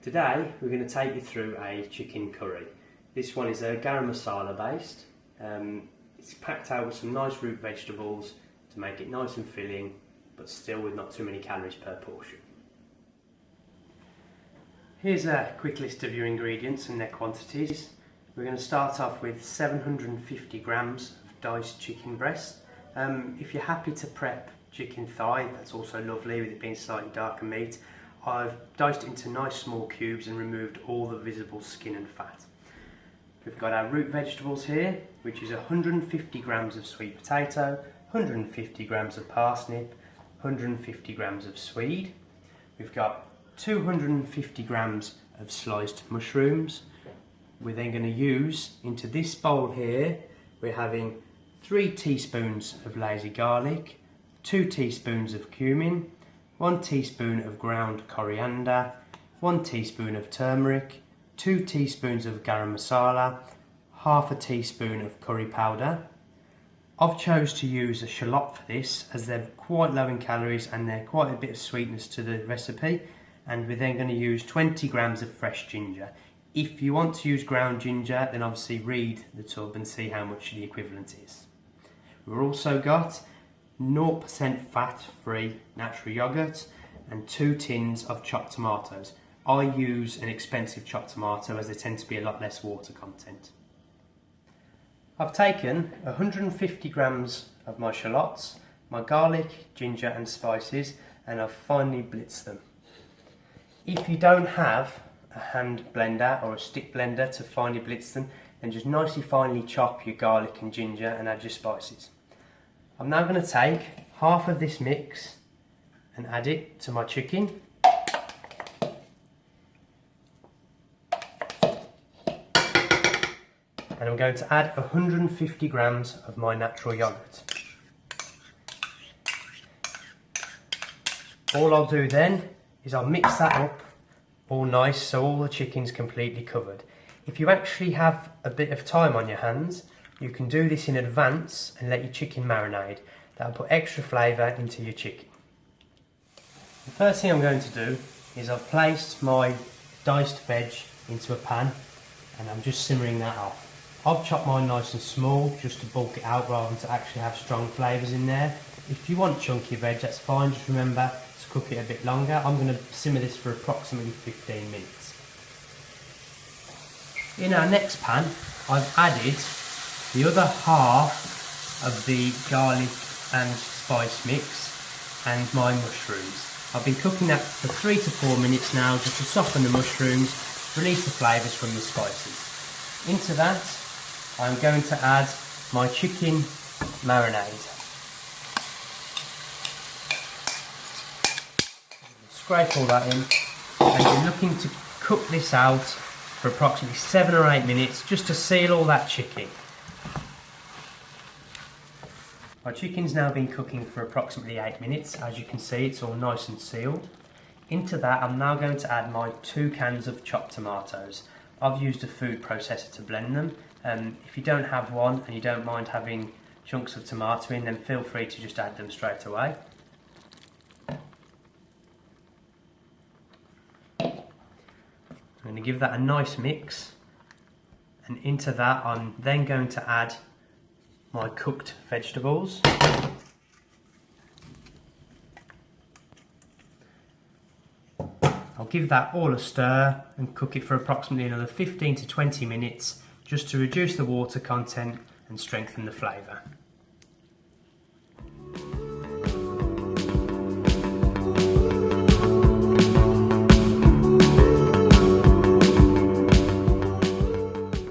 Today we're going to take you through a chicken curry. This one is a garam masala based. It's packed out with some nice root vegetables to make it nice and filling, but still with not too many calories per portion. Here's a quick list of your ingredients and their quantities. We're going to start off with 750 grams of diced chicken breast. If you're happy to prep chicken thigh, that's also lovely with it being slightly darker meat. I've diced it into nice small cubes and removed all the visible skin and fat. We've got our root vegetables here, which is 150 grams of sweet potato, 150 grams of parsnip, 150 grams of swede. We've got 250 grams of sliced mushrooms. We're then going to use, into this bowl here, we're having 3 teaspoons of lazy garlic, 2 teaspoons of cumin, 1 teaspoon of ground coriander, 1 teaspoon of turmeric, 2 teaspoons of garam masala, half a teaspoon of curry powder. I've chose to use a shallot for this as they're quite low in calories and they're quite a bit of sweetness to the recipe. And we're then going to use 20 grams of fresh ginger. If you want to use ground ginger, then obviously read the tub and see how much the equivalent is. We've also got 0% fat-free natural yogurt and 2 tins of chopped tomatoes. I use an expensive chopped tomato as they tend to be a lot less water content. I've taken 150 grams of my shallots, my garlic, ginger and spices, and I've finely blitzed them. If you don't have a hand blender or a stick blender to finely blitz them, then just nicely finely chop your garlic and ginger and add your spices. I'm now going to take half of this mix and add it to my chicken. And I'm going to add 150 grams of my natural yogurt. All I'll do then is I'll mix that up all nice so all the chicken's completely covered. If you actually have a bit of time on your hands, you can do this in advance and let your chicken marinate. That'll put extra flavour into your chicken. The first thing I'm going to do is I've placed my diced veg into a pan and I'm just simmering that off. I've chopped mine nice and small just to bulk it out rather than to actually have strong flavours in there. If you want chunky veg, that's fine, just remember to cook it a bit longer. I'm going to simmer this for approximately 15 minutes. In our next pan, I've added the other half of the garlic and spice mix and my mushrooms. I've been cooking that for 3 to 4 minutes now just to soften the mushrooms, release the flavours from the spices. Into that I'm going to add my chicken marinade. Scrape all that in and you're looking to cook this out for approximately 7 or 8 minutes just to seal all that chicken. My chicken's now been cooking for approximately 8 minutes. As you can see, it's all nice and sealed. Into that, I'm now going to add my 2 cans of chopped tomatoes. I've used a food processor to blend them. If you don't have one and you don't mind having chunks of tomato in, then feel free to just add them straight away. I'm going to give that a nice mix, and into that I'm then going to add my cooked vegetables. I'll give that all a stir and cook it for approximately another 15 to 20 minutes just to reduce the water content and strengthen the flavour.